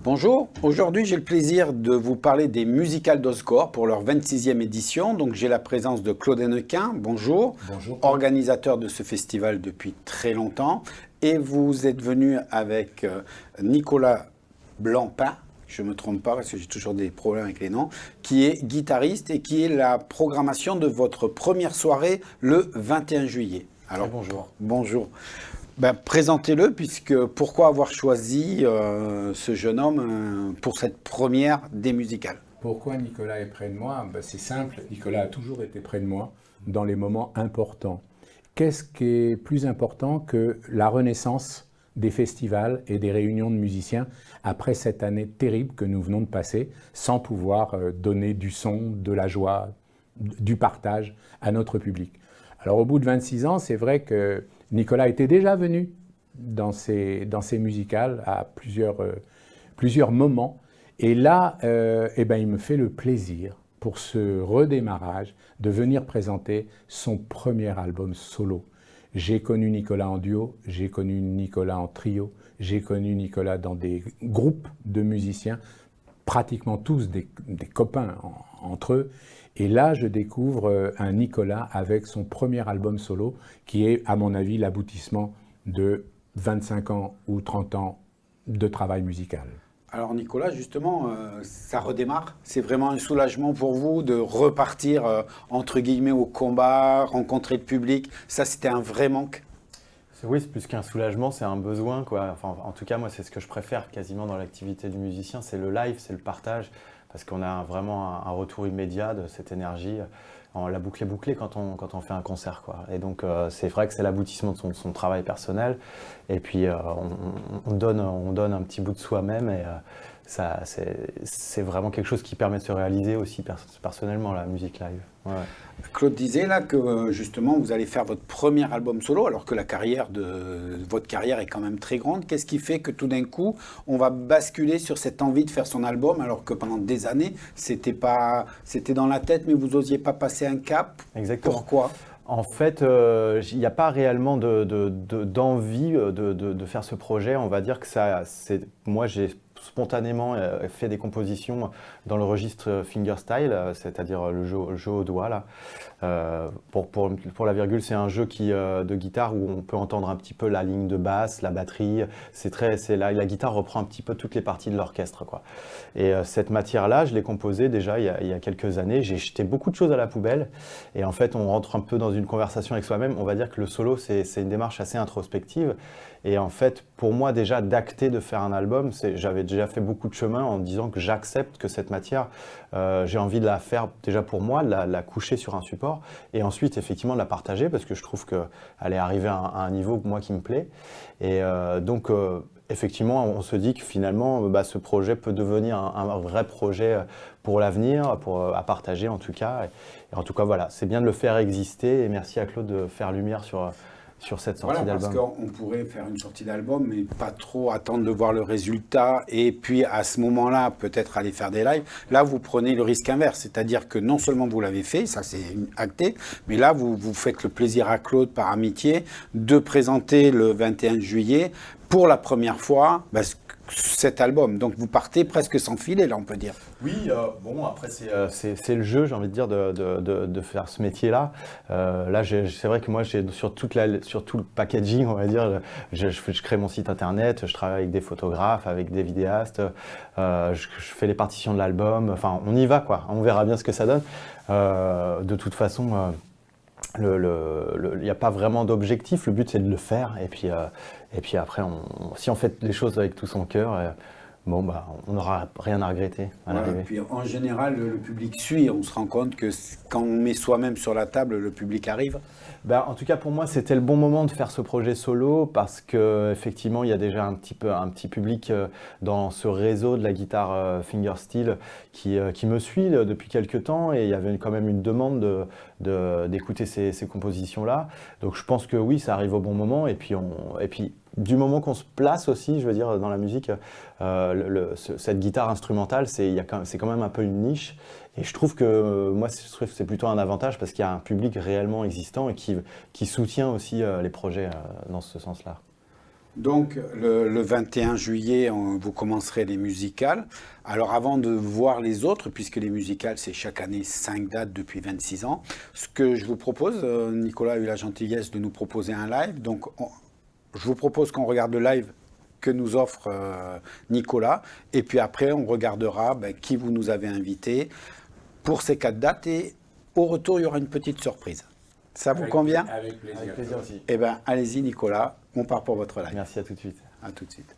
Bonjour, aujourd'hui j'ai le plaisir de vous parler des musicales d'Oscore pour leur 26e édition. Donc j'ai la présence de Claude Hennequin, bonjour, Bonjour. organisateur de ce festival depuis très longtemps. Et vous êtes venu avec Nicolas Blancpain, je ne me trompe pas parce que j'ai toujours des problèmes avec les noms, qui est guitariste et qui est la programmation de votre première soirée le 21 juillet. Alors Bonjour. bonjour. Ben, présentez-le, puisque pourquoi avoir choisi ce jeune homme pour cette première des musicales? Pourquoi Nicolas est près de moi? C'est simple, Nicolas a toujours été près de moi dans les moments importants. Qu'est-ce qui est plus important que la renaissance des festivals et des réunions de musiciens après cette année terrible que nous venons de passer, sans pouvoir donner du son, de la joie, du partage à notre public? Alors au bout de 26 ans, c'est vrai que Nicolas était déjà venu dans ces musicales à plusieurs moments. Et là, il me fait le plaisir, pour ce redémarrage, de venir présenter son premier album solo. J'ai connu Nicolas en duo, j'ai connu Nicolas en trio, j'ai connu Nicolas dans des groupes de musiciens, pratiquement tous des copains entre eux. Et là, je découvre un Nicolas avec son premier album solo, qui est, à mon avis, l'aboutissement de 25 ans ou 30 ans de travail musical. Alors Nicolas, justement, ça redémarre. C'est vraiment un soulagement pour vous de repartir, entre guillemets, au combat, rencontrer le public. Ça, c'était un vrai manque. Oui, c'est plus qu'un soulagement, c'est un besoin, quoi. Enfin, en tout cas, moi, c'est ce que je préfère quasiment dans l'activité du musicien, c'est le live, c'est le partage, parce qu'on a vraiment un retour immédiat de cette énergie. La boucle est bouclée quand on fait un concert, quoi. Et donc, c'est vrai que c'est l'aboutissement de son travail personnel. Et puis, on donne un petit bout de soi-même et c'est vraiment quelque chose qui permet de se réaliser aussi personnellement, la musique live. Ouais. Claude disait là que justement vous allez faire votre premier album solo alors que votre carrière est quand même très grande. Qu'est-ce qui fait que tout d'un coup on va basculer sur cette envie de faire son album alors que pendant des années c'était dans la tête mais vous n'osiez pas passer un cap? Exactement. Pourquoi? En fait, il n'y a pas réellement d'envie de faire ce projet. On va dire que moi, j'ai spontanément fait des compositions dans le registre fingerstyle, c'est-à-dire le jeu au doigt, là. Pour la virgule, c'est un jeu de guitare où on peut entendre un petit peu la ligne de basse, la batterie. La guitare reprend un petit peu toutes les parties de l'orchestre, quoi. Et cette matière-là, je l'ai composée déjà il y a quelques années. J'ai jeté beaucoup de choses à la poubelle. Et en fait, on rentre un peu dans une conversation avec soi-même. On va dire que le solo, c'est une démarche assez introspective. Et en fait, pour moi, déjà, d'acter de faire un album, j'avais déjà fait beaucoup de chemin en disant que j'accepte que cette matière, j'ai envie de la faire déjà pour moi, de la coucher sur un support, et ensuite, effectivement, de la partager, parce que je trouve qu'elle est arrivée à un niveau, moi, qui me plaît. Et donc, effectivement, on se dit que finalement, ce projet peut devenir un vrai projet pour l'avenir, à partager en tout cas. Et en tout cas, voilà, c'est bien de le faire exister, et merci à Claude de faire lumière sur cette sortie d'album. Parce qu'on pourrait faire une sortie d'album, mais pas trop attendre de voir le résultat, et puis à ce moment-là, peut-être aller faire des lives. Là, vous prenez le risque inverse, c'est-à-dire que non seulement vous l'avez fait, ça c'est acté, mais là, vous faites le plaisir à Claude, par amitié, de présenter le 21 juillet, pour la première fois, cet album. Donc vous partez presque sans filet, là, on peut dire. Oui, bon, après, c'est le jeu, j'ai envie de dire, de faire ce métier-là. Là, c'est vrai que moi, sur tout le packaging, on va dire, je crée mon site internet, je travaille avec des photographes, avec des vidéastes, je fais les partitions de l'album. Enfin, on y va, quoi. On verra bien ce que ça donne. De toute façon, il n'y a pas vraiment d'objectif. Le but, c'est de le faire. Et puis après, si on fait les choses avec tout son cœur, on n'aura rien à regretter à l'arrivée. Et puis en général, le public suit. On se rend compte que quand on met soi-même sur la table, le public arrive. En tout cas, pour moi, c'était le bon moment de faire ce projet solo parce qu'effectivement, il y a déjà un petit public dans ce réseau de la guitare fingerstyle qui me suit depuis quelques temps, et il y avait quand même une demande d'écouter ces compositions-là. Donc je pense que oui, ça arrive au bon moment, et puis du moment qu'on se place aussi, je veux dire, dans la musique, cette guitare instrumentale, c'est quand même un peu une niche. Et je trouve que moi, c'est plutôt un avantage parce qu'il y a un public réellement existant et qui soutient aussi les projets dans ce sens-là. Donc, le 21 juillet, vous commencerez les musicales. Alors, avant de voir les autres, puisque les musicales, c'est chaque année 5 dates depuis 26 ans, ce que je vous propose, Nicolas a eu la gentillesse de nous proposer un live. Donc, je vous propose qu'on regarde le live que nous offre Nicolas. Et puis après, on regardera qui vous nous avez invité pour ces 4 dates. Et au retour, il y aura une petite surprise. Ça vous convient? Avec plaisir. Avec plaisir aussi. Eh bien, allez-y, Nicolas. On part pour votre live. Merci, à tout de suite. À tout de suite.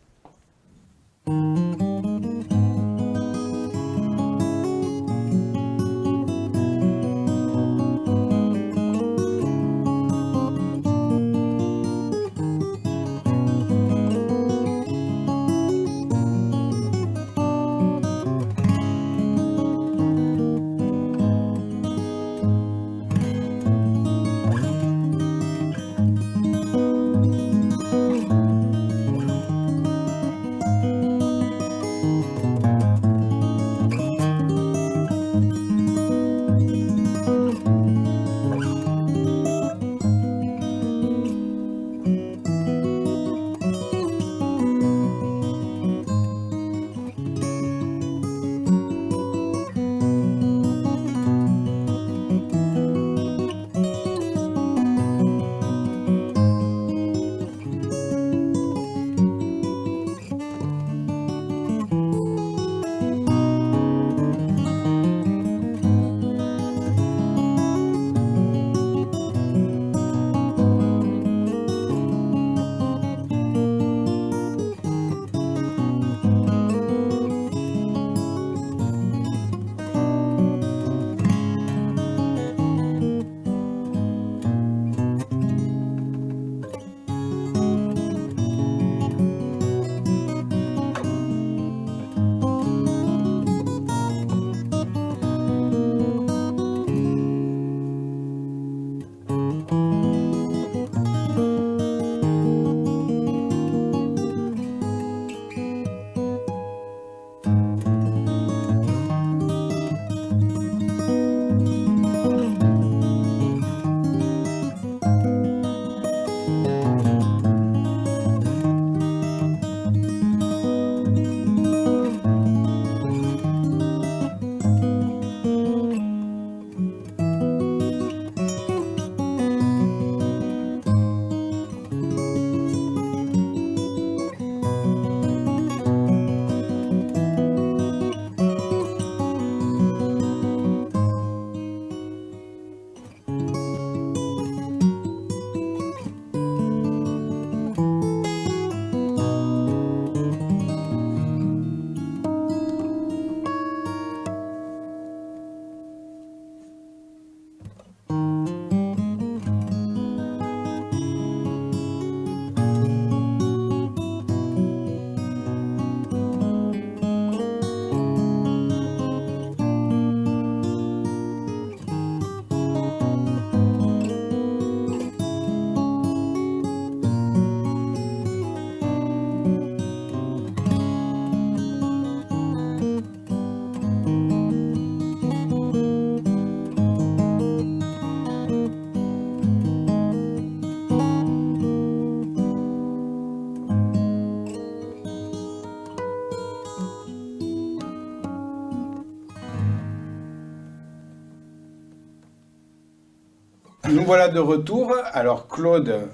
Nous voilà de retour. Alors Claude,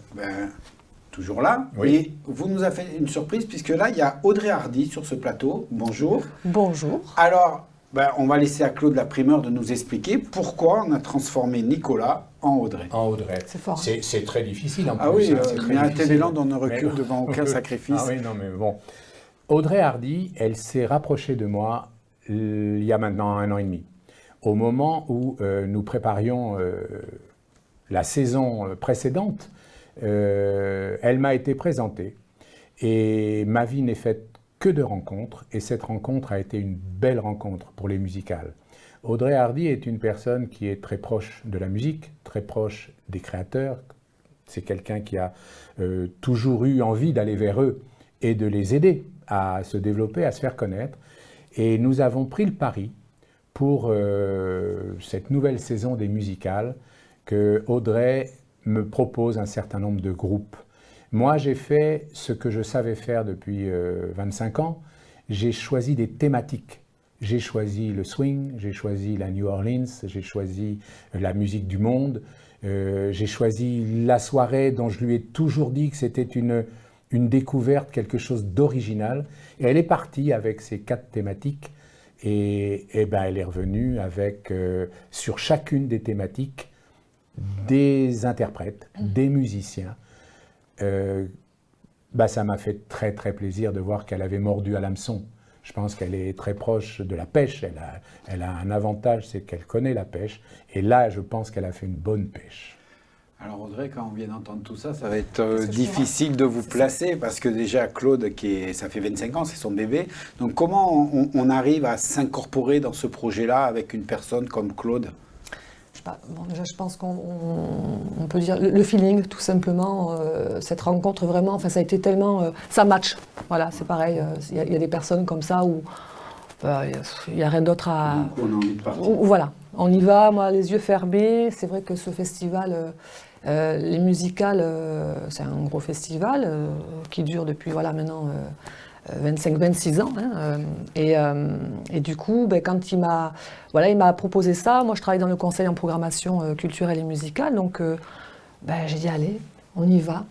toujours là. Oui. Et vous nous avez fait une surprise puisque là, il y a Audrey Hardy sur ce plateau. Bonjour. Bonjour. Alors, on va laisser à Claude la primeur de nous expliquer pourquoi on a transformé Nicolas en Audrey. En Audrey. C'est fort. C'est très difficile en plus. Ah oui, c'est très mais un difficile. Tévéland, on ne recule Mais- devant aucun sacrifice. Ah oui, non, mais bon. Audrey Hardy, elle s'est rapprochée de moi il y a maintenant 1 an et demi. Au moment où nous préparions la saison précédente, elle m'a été présentée. Et ma vie n'est faite que de rencontres. Et cette rencontre a été une belle rencontre pour les musicales. Audrey Hardy est une personne qui est très proche de la musique, très proche des créateurs. C'est quelqu'un qui a toujours eu envie d'aller vers eux et de les aider à se développer, à se faire connaître. Et nous avons pris le pari pour cette nouvelle saison des musicales que Audrey me propose un certain nombre de groupes Moi, j'ai fait ce que je savais faire depuis 25 ans. J'ai choisi des thématiques. J'ai choisi le swing, j'ai choisi la New Orleans, j'ai choisi la musique du monde, j'ai choisi la soirée dont je lui ai toujours dit que c'était une découverte, quelque chose d'original. Et elle est partie avec ces 4 thématiques et ben, elle est revenue avec, sur chacune des thématiques, des interprètes, des musiciens. Ben, ça m'a fait très très plaisir de voir qu'elle avait mordu à l'hameçon. Je pense qu'elle est très proche de la pêche. Elle a un avantage, c'est qu'elle connaît la pêche. Et là, je pense qu'elle a fait une bonne pêche. Alors Audrey, quand on vient d'entendre tout ça, ça va être difficile de vous placer parce que déjà Claude, ça fait 25 ans, c'est son bébé. Donc comment on arrive à s'incorporer dans ce projet-là avec une personne comme Claude ? Bon, déjà, je pense qu'on peut dire le feeling, tout simplement. Cette rencontre, vraiment, enfin, ça a été tellement... ça match. Voilà, c'est pareil. Il y a des personnes comme ça où il n'y a rien d'autre à... Du coup, on a envie de partir. Voilà, on y va, moi, les yeux fermés. C'est vrai que ce festival, les musicales, c'est un gros festival qui dure depuis, voilà, maintenant... 25-26 ans. Hein, et du coup, ben, quand il m'a proposé ça, moi je travaille dans le conseil en programmation culturelle et musicale, donc ben, j'ai dit allez, on y va.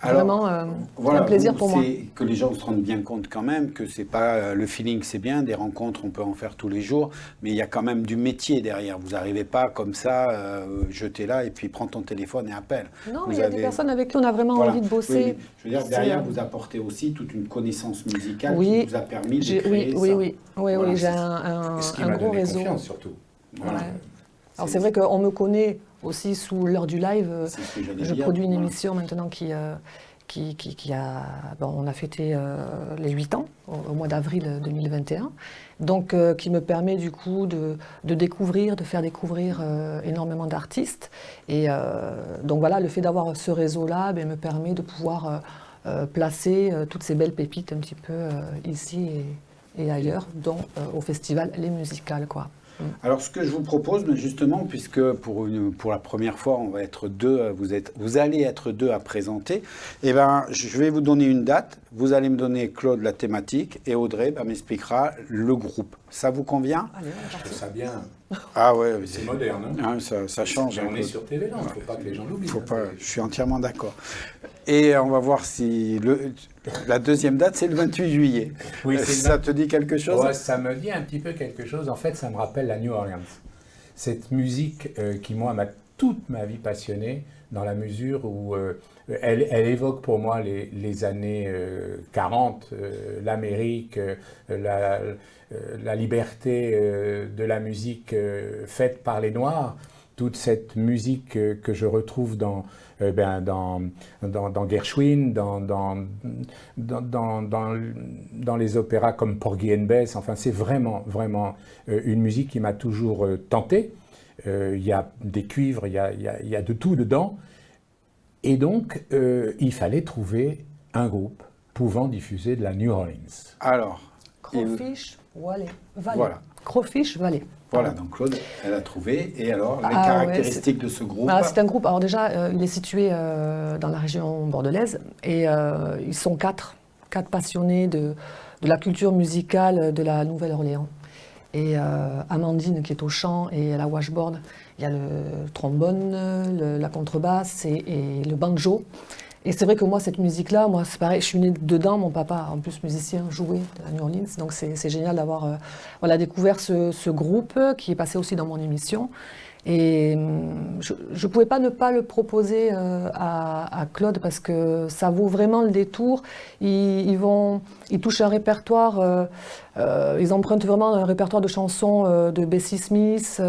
Alors, vraiment, voilà, c'est un plaisir pour moi. Que les gens se rendent bien compte quand même que c'est pas le feeling, c'est bien, des rencontres, on peut en faire tous les jours, mais il y a quand même du métier derrière. Vous n'arrivez pas comme ça, jeter là et puis prends ton téléphone et appelle. Non, mais il y a des personnes avec qui on a vraiment envie de bosser. Oui. Je veux dire, derrière, vous apportez aussi toute une connaissance musicale qui vous a permis de créer ça. Oui, j'ai un gros réseau. Confiance surtout. Voilà. Ouais. Alors c'est vrai qu'on me connaît aussi sous l'heure du live. Je produis une émission maintenant qui a... Bon, on a fêté les 8 ans au mois d'avril 2021, donc qui me permet du coup de découvrir, de faire découvrir énormément d'artistes. Et donc voilà, le fait d'avoir ce réseau-là me permet de pouvoir placer toutes ces belles pépites un petit peu ici et ailleurs, dont au festival Les Musicales, quoi. Alors, ce que je vous propose, justement, puisque pour la première fois, on va être 2, vous allez être 2 à présenter, eh ben, je vais vous donner une date, vous allez me donner, Claude, la thématique, et Audrey m'expliquera le groupe. Ça vous convient ? Allez, Je trouve ça bien. Ah ouais, C'est moderne. Hein, ça change. On est sur TV, il ne faut pas que les gens l'oublient. Je suis entièrement d'accord. Et on va voir si... La deuxième date, c'est le 28 juillet. Oui, ça te dit quelque chose ? Ouais, ça me dit un petit peu quelque chose. En fait, ça me rappelle la New Orleans. Cette musique qui, moi, m'a toute ma vie passionné, dans la mesure où elle évoque pour moi les années 40, l'Amérique, la liberté de la musique faite par les Noirs. Toute cette musique que je retrouve dans Gershwin, dans les opéras comme Porgy and Bess. Enfin, c'est vraiment une musique qui m'a toujours tenté. Il y a des cuivres, il y a de tout dedans. Et donc, il fallait trouver un groupe pouvant diffuser de la New Orleans. Alors, Crawfish Valley. Voilà. Crawfish Valley. Voilà, donc Claude, elle a trouvé. Et alors, les caractéristiques de ce groupe ? C'est un groupe, alors déjà, il est situé dans la région bordelaise et ils sont quatre passionnés de la culture musicale de la Nouvelle-Orléans. Et Amandine qui est au chant et à la washboard, il y a le trombone, la contrebasse et le banjo. Et c'est vrai que moi, cette musique-là, moi, c'est pareil, je suis née dedans, mon papa, en plus musicien, jouait de la New Orleans, donc c'est génial d'avoir découvert ce groupe qui est passé aussi dans mon émission. Et je ne pouvais pas ne pas le proposer à Claude parce que ça vaut vraiment le détour. Ils touchent un répertoire, ils empruntent vraiment un répertoire de chansons de Bessie Smith,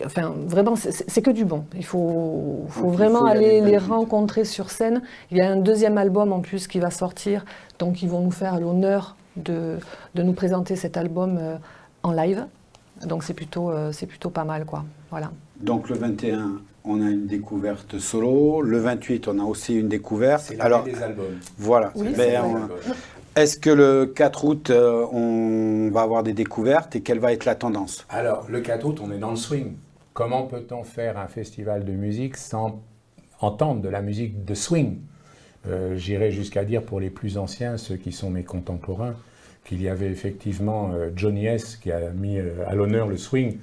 enfin, vraiment, c'est que du bon. Il faut vraiment aller les rencontrer sur scène. Il y a un deuxième album en plus qui va sortir, donc ils vont nous faire l'honneur de nous présenter cet album en live. Donc c'est plutôt pas mal, quoi. Voilà. Donc le 21, on a une découverte solo. Le 28, on a aussi une découverte. C'est l'année des albums. Voilà. Oui, est-ce que le 4 août, on va avoir des découvertes et quelle va être la tendance ? Alors, le 4 août, on est dans le swing. Comment peut-on faire un festival de musique sans entendre de la musique de swing. J'irais jusqu'à dire pour les plus anciens, ceux qui sont mes contemporains, qu'il y avait effectivement Johnny S. qui a mis à l'honneur le swing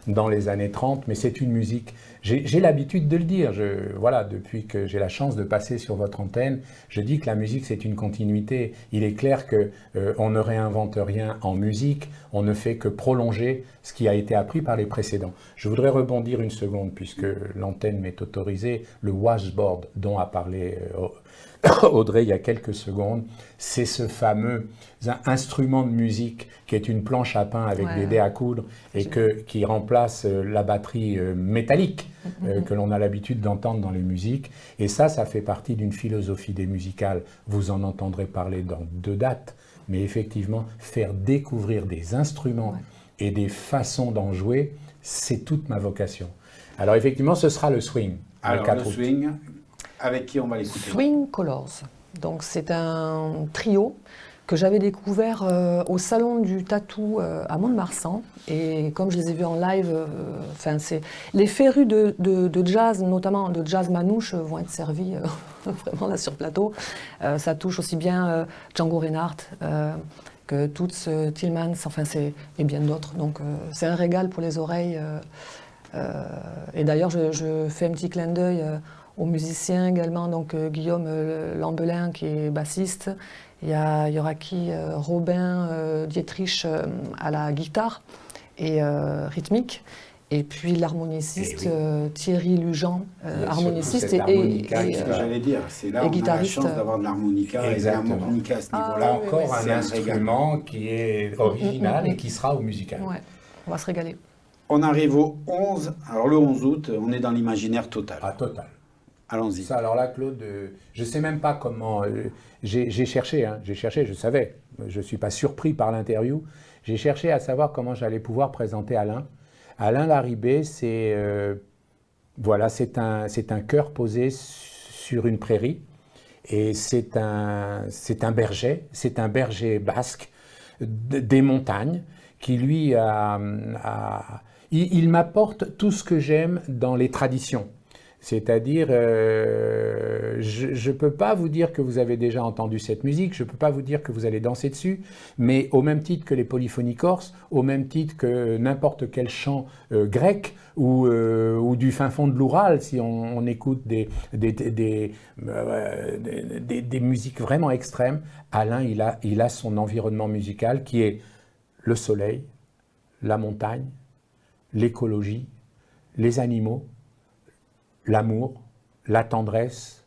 dans les années 30, mais c'est une musique, j'ai l'habitude de le dire, voilà, depuis que j'ai la chance de passer sur votre antenne, je dis que la musique c'est une continuité. Il est clair qu'on ne réinvente rien en musique, on ne fait que prolonger ce qui a été appris par les précédents. Je voudrais rebondir une seconde, puisque l'antenne m'est autorisée, le washboard dont a parlé Audrey il y a quelques secondes, c'est ce fameux instrument de musique qui est une planche à pain avec des dés à coudre et qui remplace la batterie métallique que l'on a l'habitude d'entendre dans les musiques. Et ça fait partie d'une philosophie des musicales. Vous en entendrez parler dans 2 dates, mais effectivement, faire découvrir des instruments et des façons d'en jouer, c'est toute ma vocation. Alors effectivement, ce sera le swing. Alors le swing, avec qui on va l'écouter? Swing Colors. Donc c'est un trio que j'avais découvert au salon du tatou à Mont-de-Marsan. Et comme je les ai vus en live, les férus de jazz, notamment de jazz manouche, vont être servis vraiment là sur plateau. Ça touche aussi bien Django Reinhardt que Toots Thielemans, et bien d'autres. Donc c'est un régal pour les oreilles. Et d'ailleurs, je fais un petit clin d'œil aux musiciens également, donc Guillaume Lambelin qui est bassiste, il y aura qui Robin Dietrich à la guitare et rythmique, et puis l'harmoniciste Thierry Lujan, harmoniciste et j'allais dire, c'est là où on a la chance d'avoir de l'harmonica et de l'harmonica à ce niveau-là. Encore un instrument qui est original et qui sera au musical. Ouais, on va se régaler. On arrive au 11, alors le 11 août, on est dans l'imaginaire total. Ah, total. Allons-y. Ça, alors là, Claude, je ne sais même pas comment... j'ai cherché, je savais. Je ne suis pas surpris par l'interview. J'ai cherché à savoir comment j'allais pouvoir présenter Alain. Alain Larribé, c'est un cœur posé sur une prairie. Et c'est un berger basque des montagnes qui, lui, il m'apporte tout ce que j'aime dans les traditions. C'est-à-dire, je ne peux pas vous dire que vous avez déjà entendu cette musique, je ne peux pas vous dire que vous allez danser dessus, mais au même titre que les polyphonies corses, au même titre que n'importe quel chant grec ou du fin fond de l'Oural, si on écoute des musiques vraiment extrêmes, Alain, il a son environnement musical qui est le soleil, la montagne, l'écologie, les animaux, l'amour, la tendresse.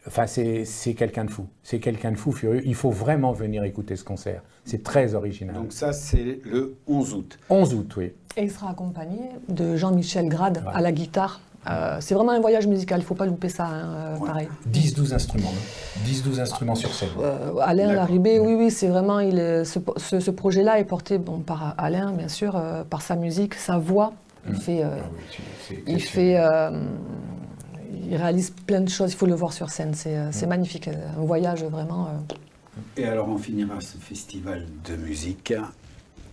Enfin, c'est quelqu'un de fou. C'est quelqu'un de fou furieux. Il faut vraiment venir écouter ce concert. C'est très original. Donc ça, c'est le 11 août. 11 août, oui. Et il sera accompagné de Jean-Michel Grade à la guitare. C'est vraiment un voyage musical, il ne faut pas louper ça, pareil. 10-12 instruments, 10-12 instruments sur scène. Alain Larribé, oui, c'est vraiment, ce projet-là est porté par Alain, bien sûr, par sa musique, sa voix. Il réalise plein de choses, il faut le voir sur scène, c'est magnifique, un voyage vraiment... Et alors on finira ce festival de musique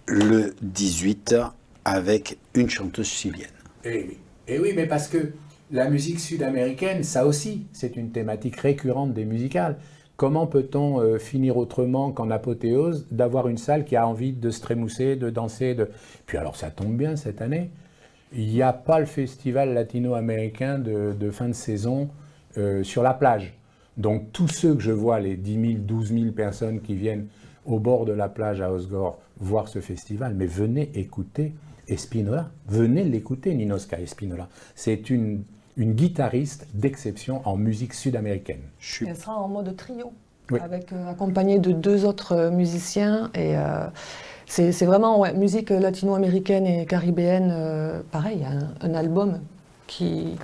le 18 avec une chanteuse chilienne. Et oui, mais parce que la musique sud-américaine, ça aussi, c'est une thématique récurrente des musicales. Comment peut-on finir autrement qu'en apothéose d'avoir une salle qui a envie de se trémousser, de danser, Puis alors ça tombe bien cette année, il n'y a pas le festival latino-américain de fin de saison sur la plage. Donc tous ceux que je vois, les 10 000, 12 000 personnes qui viennent au bord de la plage à Osgore voir ce festival, mais venez écouter Espinola, venez l'écouter, Ninoska Espinola. C'est une guitariste d'exception en musique sud-américaine. Elle sera en mode trio, accompagnée de 2 autres musiciens. Et c'est vraiment musique latino-américaine et caribéenne. Pareil, il y a un album qui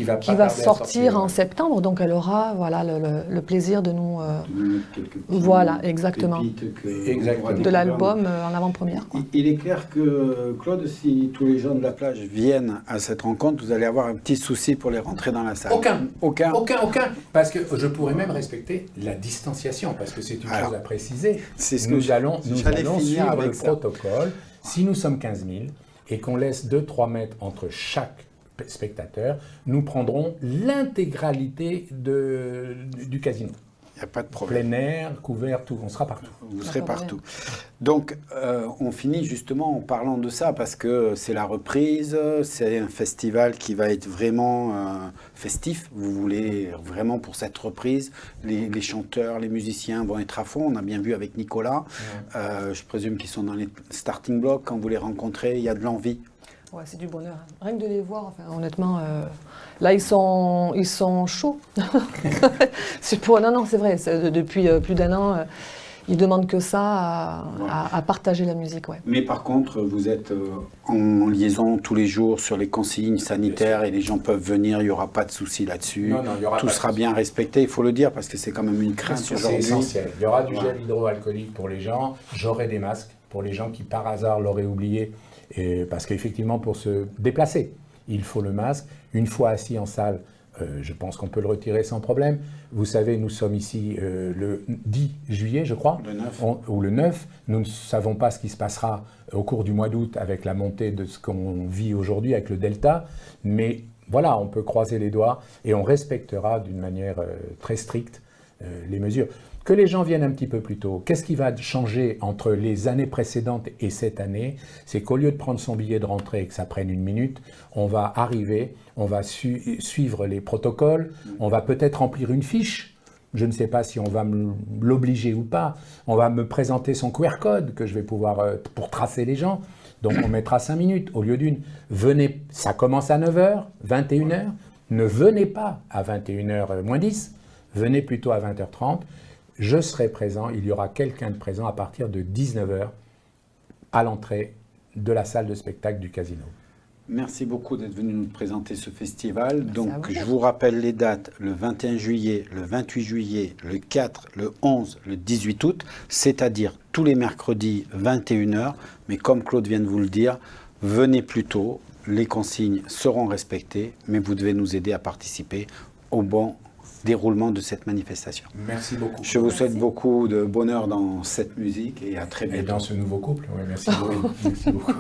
va sortir en septembre, donc elle aura le plaisir de nous... voilà, exactement. De l'album en avant-première. Il est clair que, Claude, si tous les gens de la plage viennent à cette rencontre, vous allez avoir un petit souci pour les rentrer dans la salle. Aucun. Parce que je pourrais même respecter la distanciation, parce que c'est une chose à préciser. Nous allons suivre le protocole. Si nous sommes 15 000 et qu'on laisse 2-3 mètres entre chaque spectateurs, nous prendrons l'intégralité du casino. Il n'y a pas de problème. Plein air, couvert, tout, on sera partout. Vous serez partout. Donc, on finit justement en parlant de ça, parce que c'est la reprise, c'est un festival qui va être vraiment festif. Vous voulez vraiment, pour cette reprise, les chanteurs, les musiciens vont être à fond. On a bien vu avec Nicolas. Je présume qu'ils sont dans les starting blocks. Quand vous les rencontrez, il y a de l'envie. Ouais, c'est du bonheur. Rien que de les voir, enfin, honnêtement, là, ils sont chauds. Non, c'est vrai, depuis plus d'1 an, ils demandent que ça, à partager la musique. Ouais. Mais par contre, vous êtes en liaison tous les jours sur les consignes sanitaires et les gens peuvent venir, il n'y aura pas de souci là-dessus. Non, il y aura tout pas de sera souci. bien respecté, il faut le dire, parce que c'est quand même une crainte C'est aujourd'hui. essentiel. Il y aura du gel hydroalcoolique pour les gens, j'aurai des masques pour les gens qui par hasard l'auraient oublié. Et parce qu'effectivement, pour se déplacer, il faut le masque. Une fois assis en salle, je pense qu'on peut le retirer sans problème. Vous savez, nous sommes ici le 10 juillet, je crois, Le 9. ou le 9. Nous ne savons pas ce qui se passera au cours du mois d'août avec la montée de ce qu'on vit aujourd'hui avec le Delta. Mais voilà, on peut croiser les doigts et on respectera d'une manière très stricte les mesures. Que les gens viennent un petit peu plus tôt. Qu'est-ce qui va changer entre les années précédentes et cette année? C'est qu'au lieu de prendre son billet de rentrée et que ça prenne 1 minute, on va arriver, on va suivre les protocoles, on va peut-être remplir une fiche. Je ne sais pas si on va l'obliger ou pas. On va me présenter son QR code que je vais pouvoir pour tracer les gens. Donc on mettra 5 minutes au lieu d'une. Venez, ça commence à 9h, 21h. Ne venez pas à 21h moins 10. Venez plutôt à 20h30. Je serai présent, il y aura quelqu'un de présent à partir de 19h à l'entrée de la salle de spectacle du casino. Merci beaucoup d'être venu nous présenter ce festival. Merci Donc, à vous. je vous rappelle les dates, le 21 juillet, le 28 juillet, le 4, le 11, le 18 août, c'est-à-dire tous les mercredis 21h. Mais comme Claude vient de vous le dire, venez plus tôt, les consignes seront respectées, mais vous devez nous aider à participer au bon déroulement de cette manifestation. Merci beaucoup. Je vous souhaite beaucoup de bonheur dans cette musique et à très Et bientôt. dans ce nouveau couple, oui, merci beaucoup. Merci beaucoup.